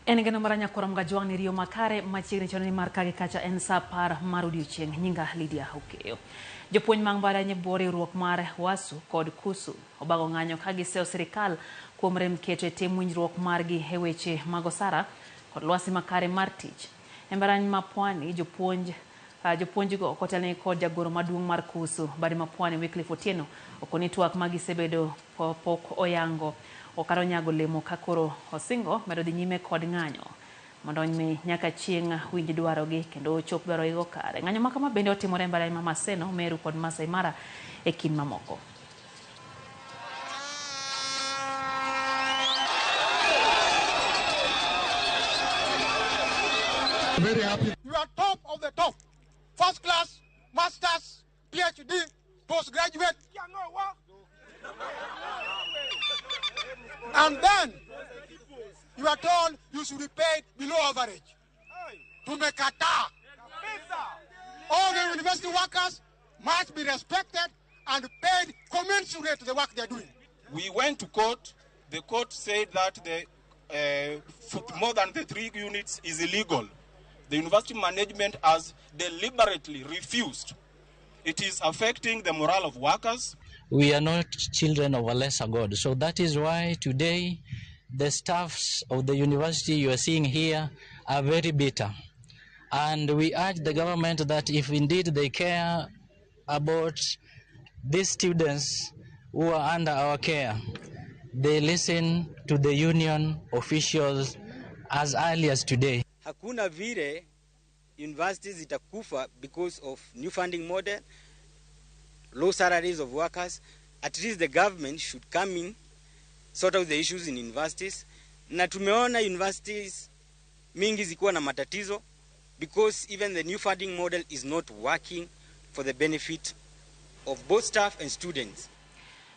Enigeno maranya koram gajuang ni Rio Makare machiegni choni markage kacha en sapar marudiochieng nyinga Lydia Hukeyo. Jopuonj mang badanye bori ruok mar wasu kod kusu obago ng'anyo ka giseo sirikal kuom rem keto tim winjruok margi e weche mag osara kod lwasi makare mar tich. Embarany ma pwani jopuonjgo kotelne kod jagoro maduong' mar kusu badi ma pwani Wycliffe Otieno okoni twak magisebedo pok oyango okaro nyago lemo kakoro osingo medo dhi nyime kod ng'anyo mondo mi nyaka chieng' winj dwarogi kendo chop dwaro igo kare. Ng'anyo makama bende otimore mbalai ma Maseno, Meru kod Masai Mara e kind mamoko. Very happy. You are top of the top. First class, masters, PhD, postgraduate. And then you are told you should be paid below average. To make a tar. All the university workers must be respected and paid commensurate to the work they are doing. We went to court. The court said that more than the 3 units is illegal. The university management has deliberately refused. It is affecting the morale of workers. We are not children of a lesser God. So that is why today the staffs of the university you are seeing here are very bitter. And we urge the government that if indeed they care about these students who are under our care, they listen to the union officials as early as today. Hakuna vile universities zitakufa because of new funding model, low salaries of workers. At least the government should come in, sort out the issues in universities. Na tumeona universities mingi zikuwa na matatizo because even the new funding model is not working for the benefit of both staff and students.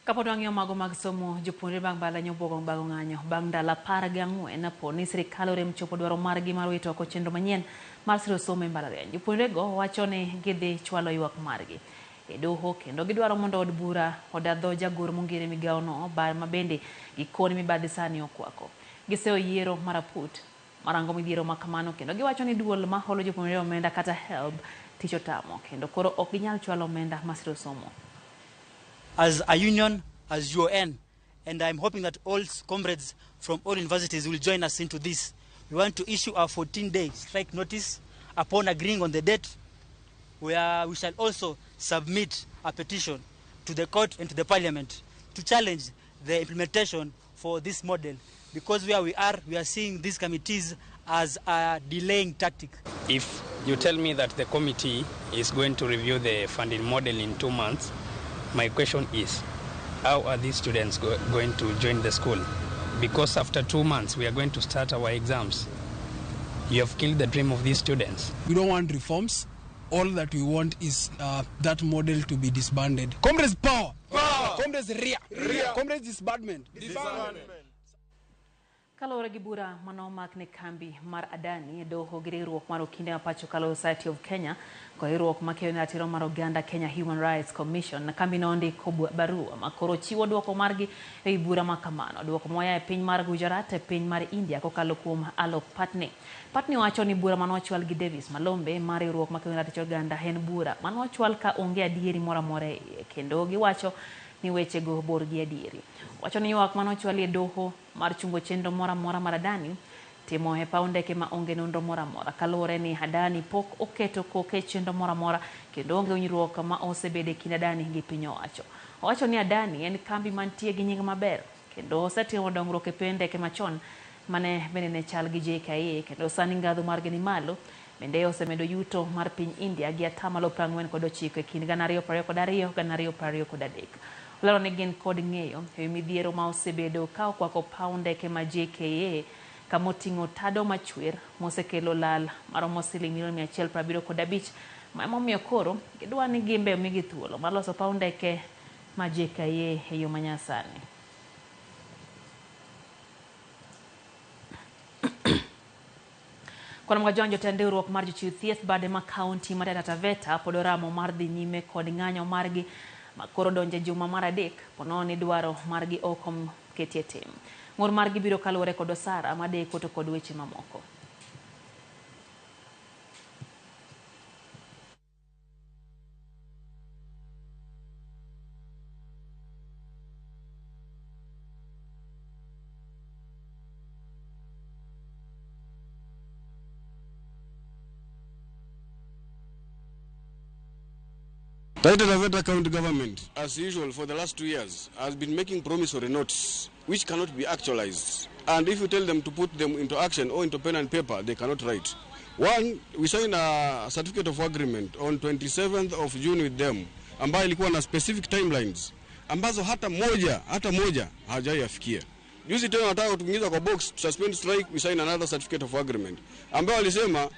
Kapod wang'iyo mago mag somo, jopuonjre bang' mbalariany obuogo bago ng'anyo bang' ndalo 14 apo ni sirikal orem chopo dwaro margi mar wito oko chenro manyien mar siro somo e mbalariany. Jopuonjrego wacho ni gidhi chwalo ywak margi e doho kendo gidwaro mondo od bura odadho jagoro mongere migawono ma bende gikoni mibadhi sani okwako. Giseo yiero maraput marango midhiero makamano kendo giwacho ni duol ma holo jopuonjre omenda kata help tich otamo kendo koro ok ginyal chwalo omenda mar siro somo. As a union, as UN, and I'm hoping that all comrades from all universities will join us into this. We want to issue a 14-day strike notice upon agreeing on the date, where we shall also submit a petition to the court and to the parliament to challenge the implementation for this model, because where we are seeing these committees as a delaying tactic. If you tell me that the committee is going to review the funding model in 2 months, my question is, how are these students going to join the school? Because after 2 months, we are going to start our exams. You have killed the dream of these students. We don't want reforms. All that we want is that model to be disbanded. Comrades power! Power! Comrades ria! Ria! Comrades disbandment! Disbandment! Kalore gi bura mano makne kambi mar Adani doho gi riwruok mar okinde mapacho kalo Society of Kenya ko riwruok makeyo ne ratiro mar oganda Kenya Human Rights Commission na kambi no ndiko barua makoro chiwo duoko margi e bura makamano. Duoko moya e piny mar Gujarat e piny mar India kokalo kuom Alok Patni. Patni wacho ni bura mano ochwal gi Davis Malombe mar riwruok makeyo ne ratiro oganda en bura mano ochwal ka onge adieri moro amora kendo giwacho ni weche go bor gi adieri. Wacho ni ywak mano ochwal e doho mar chungo chenro moro amora mar Adani timo e paw ndeke ma onge nonro moro amora kalore ni Adani pok oketo koke chenro moro amora kendo onge winjruok ma osebede kind Adani gi piny owacho. Owacho ni Adani en kambi mantie gi nying maber kendo osetimo dongruok e paw ndeke machon mane bende ne chal gi JKA kendo sani ngadho margi ni malo bende osemedo yuto mar piny India gi 49% e kind 2022 kod 2023. Lero ne gin kod ng'eyo e midhiero ma osebedo ka okwako paw ndeke ma JKA kamoting'o tado machwer mosekelo lal maromo siling milion 175 ma emomiyo koro gidwa ni gimbe omigi thuolo mar loso paw ndeke ma JKA e yo manyasani. Kwa mga jonjo tendiruok mar jochiw thieth bade ma kaunti mar Taita Taveta pod oramo mar dhi nyime kod ng'anyo margi makoro donje juma mar adek pono ni dwaro margi okom ketie tim. Ng'ur margi biro kaluwore kod osara madeko to kod weche mamoko. Taita Taveta County government, as usual for the last 2 years, has been making promissory notes which cannot be actualized. And if you tell them to put them into action or into pen and paper, they cannot write. One, we signed a certificate of agreement on 27th of June with them, ambayo ilikuwa na specific timelines, ambazo hata moja hajaiafikia. Juzi tena nataka kutuingiza kwa box, suspend strike, we sign another certificate of agreement, ambayo walisema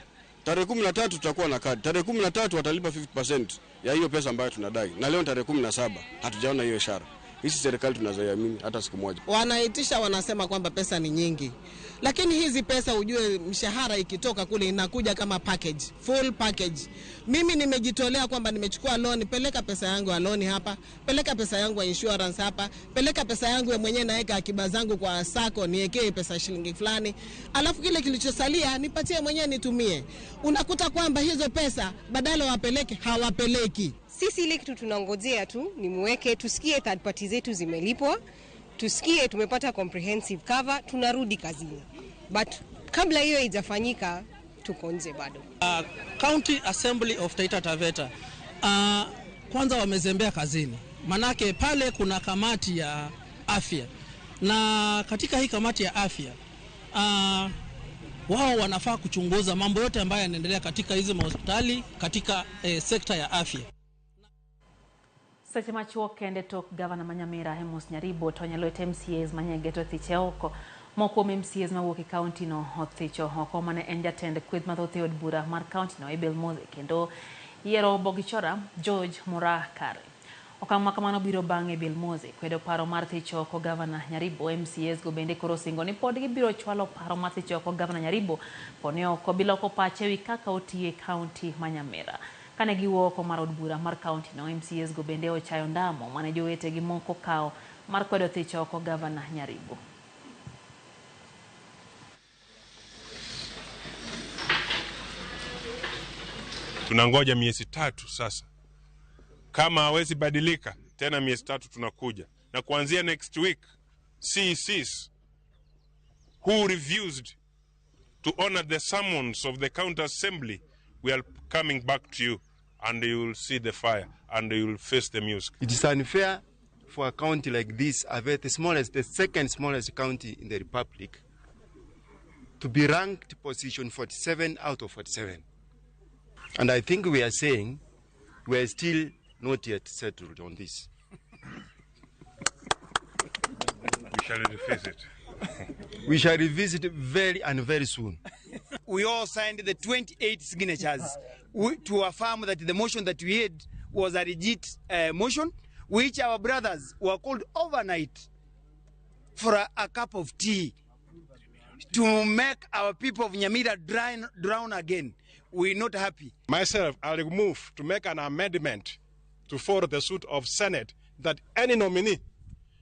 tarehe 13 tutakuwa na kadi. Tarehe 13 watalipa 50% ya hiyo pesa ambayo tunadai. Na leo tarehe 17 hatujaona hiyo ishara. Hizi serikali tunazoiamini hata siku moja. Wanaitisha wanasema kwamba pesa ni nyingi. Lakini hizi pesa ujue mshahara ikitoka kule inakuja kama package, full package. Mimi nimejitolea kwamba nimechukua loan, peleka pesa yangu ya loan hapa, peleka pesa yangu ya insurance hapa, peleka pesa yangu ya mwenyewe naweka akiba zangu kwa sako niwekee pesa shilingi fulani. Alafu kile kilichosalia nipatie mwenyewe nitumie. Unakuta kwamba hizo pesa badala wapeleke hawapeleki. Sisi ile kitu tunangojea tu ni muweke, tusikie third party zetu zimelipwa, tusikie tumepata comprehensive cover, tunarudi kazini. But kabla hiyo haijafanyika tuko nje bado. County Assembly of Taita Taveta kwanza wamezembea kazini. Manake pale kuna kamati ya afya. Na katika hii kamati ya afya wao wanafaa kuchunguza mambo yote ambayo yanaendelea katika hizo hospitali katika sekta ya afya. Seche machuok kende tok Gavana Manyamira Hemos Nyaribo to nyalo MCAs manyegeto thiche oko. Moko MCAs mawuok e county no othicho oko mane en jatend kweth mathoth e od bura mar county no Abel Moze kendo yiero Bogichora George Mura Kare. Okang' ma kamano biro bang'e Abel Moze kwedo paro mar thicho oko Gavana Nyaribo. MCAs go bende koro singo ni pod gibiro chwalo paro mar thicho oko Gavana Nyaribo poni oko biloko pache wi kaka otiye county Manyamira. Kane giwuok mar od bura mar county no MCAs go bende ochayo ndamo mane jowetegi moko kao mar kwedo thicho oko Gavana Nyaribo. Tunangoja miezi 3 sasa. Kama hawezi badilika tena miezi 3 tunakuja. Na kuanzia next week CECs who refused to honor the summons of the county assembly, we are coming back to you and you will see the fire and you will face the music. It is unfair for a county like this, the second smallest county in the republic, to be ranked position 47 out of 47. And I think we are saying we are still not yet settled on this. We shall revisit. We shall revisit very soon. We all signed the 28 signatures to affirm that the motion that we had was a legit motion, which our brothers were called overnight for a cup of tea to make our people of Nyamira drown again. We're not happy. Myself, I'll move to make an amendment to follow the suit of Senate that any nominee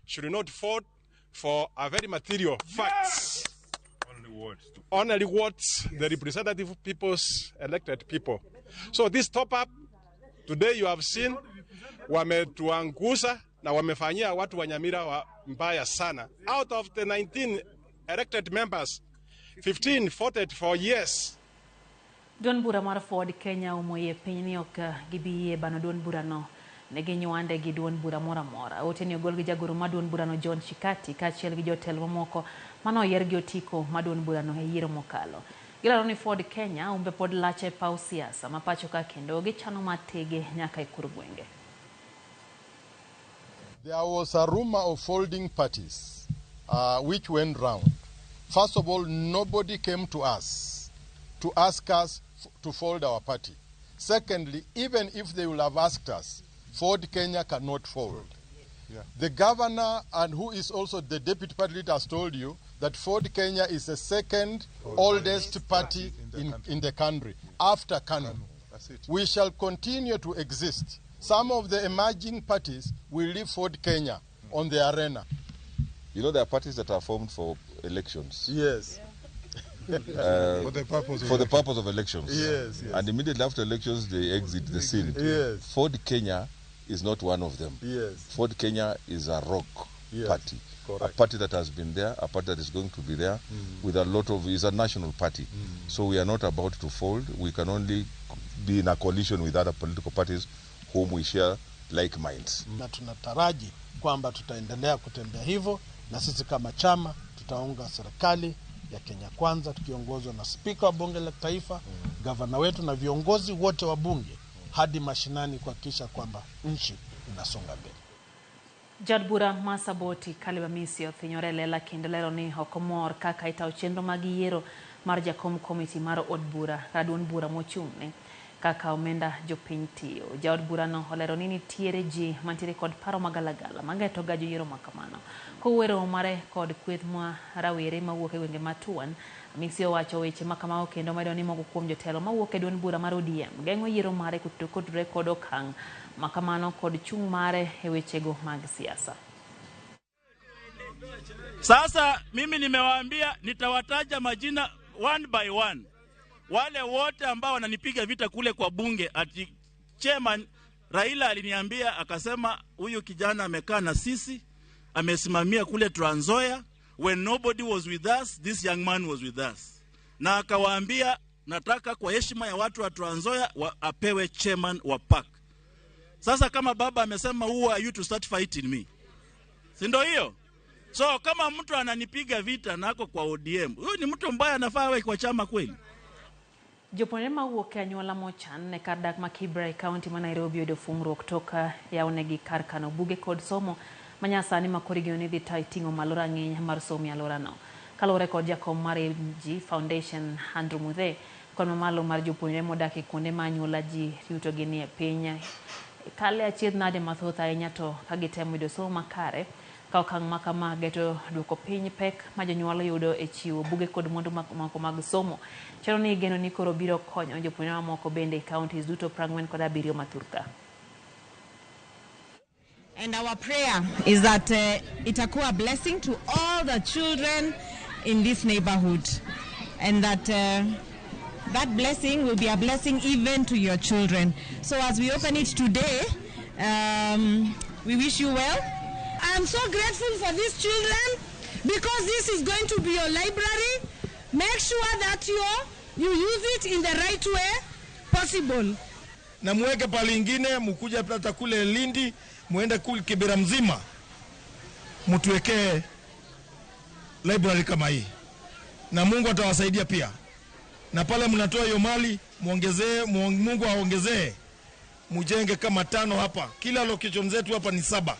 should not vote for a very material facts. Only words the representative people's elected people. So this top up today you have seen wametuanguza na wamefanyia watu wa Nyamira mbaya sana. Out of the 19 elected members, 15 voted for yes. Duond bura mar Ford Kenya umoye piny ni ok gibiye bano duond bura no ne ginywande gi duond bura mora mora. Oteni ogol gi jagoro ma duond bura no John Shikati kaachiel gi jotelo mamoko mano oyier gi otiko ma duond bura no e yiero mokalo. Gilaro ni Ford Kenya umbe pod lache paw siasa ma pacho ka kendo gichano matege nyaka e kor gwenge. There was a rumor of folding parties which went round. First of all, nobody came to us to ask us to fold our party. Secondly, even if they will have asked us, Ford Kenya cannot fold. Yeah. The governor, and who is also the deputy party leader, has told you that Ford Kenya is the second oldest party in the country after KANU. We shall continue to exist. Some of the emerging parties will leave Ford Kenya on the arena. You know, there are parties that are formed for elections. Yes. For the purpose of elections. Yes, yes. And immediately after elections, they exit the scene. Yes. Ford Kenya is not one of them. Yes. Ford Kenya is a rock party. Correct. A party that has been there, a party that is going to be there, with a lot of, is a national party. So we are not about to fold. We can only be in a coalition with other political parties whom we share like minds. Na tunataraji kwamba tutaendelea kutembea hivyo, na sisi kama chama tutaunga serikali ya Kenya Kwanza tukiongozwa na spika wa bunge la taifa, gavana wetu na viongozi wote wa bunge hadi mashinani kuhakikisha kwamba nchi inasonga mbele. Jadbura Masaboti Kalibamisio Thinyorele la Kindelero ni Hokomor kaka ita uchendo magiero mar jakom komiti mar od bura radun bura mochung'ne kaka omenda jopintio. Jaod bura no olero ni nitiere ji mantiere kod paro magalagala mangeto gajo yiero makamano. Kowero mare kod kweth mwa rawere mawuok e gwenge matuan, Misio wacho weche makamao kendo medo ni mogo kuom jotelo mawuok e duond bura mar ODM geng'o yiero mare kutudre kod okang' makamano kod chung' mare e wechego mag siasa. Sasa mimi nimewaambia nitawataja majina one by one. Wale wote ambao wananipiga vita kule kwa bunge, ati chairman Raila aliniambia akasema huyu kijana amekaa na sisi, amesimamia kule Trans Nzoia, when nobody was with us, this young man was with us. Na akawaambia nataka kwa heshima ya watu wa Trans Nzoia apewe chairman wa park. Sasa kama baba amesema who are you to start fighting me? Si ndio hiyo? So kama mtu ananipiga vita nako kwa ODM, huyu ni mtu mbaya, anafaa awe kwa chama kweli? Jopone mawuok e anyuola mochan ne kar dak ma Kibra County ma Nairobi oyudo fungruok toka yawnegi kar kano buge kod somo manyasani ma korigi ni dhi ting'o malo rang'iny mar somo e alworano. Kaluwore kod jakom mar MG Foundation Andrew Muthe, kod mamalo mar jopuonjre modak e kuonde ma anyuola ji yutogi ni e piny kale achiedh nade mathoth ahinya to ka gitemo yudo somo makare. Ka okang' ma kama geto duoko piny pek ma jonyuol yudo e chiwo buge kod mwandu moko mag somo. Chero ni geno ni koro biro konyo jopuonjre mamoko bende counties duto 47 ma Thurka. And our prayer is that itakuwa a blessing to all the children in this neighborhood, and that that blessing will be a blessing even to your children. So as we open it today, we wish you well. I am so grateful for these children because this is going to be your library. Make sure that you use it in the right way possible. Na muweke pale ingine, mkuja plata kule Lindi, muende kule Kibera mzima, mtuwekee library kama hii. Na Mungu atawasaidia pia. Na pale mnatoa hiyo mali, muongezee, Mungu aongezee. Mujenge kama 5 hapa. Kila location zetu hapa ni 7.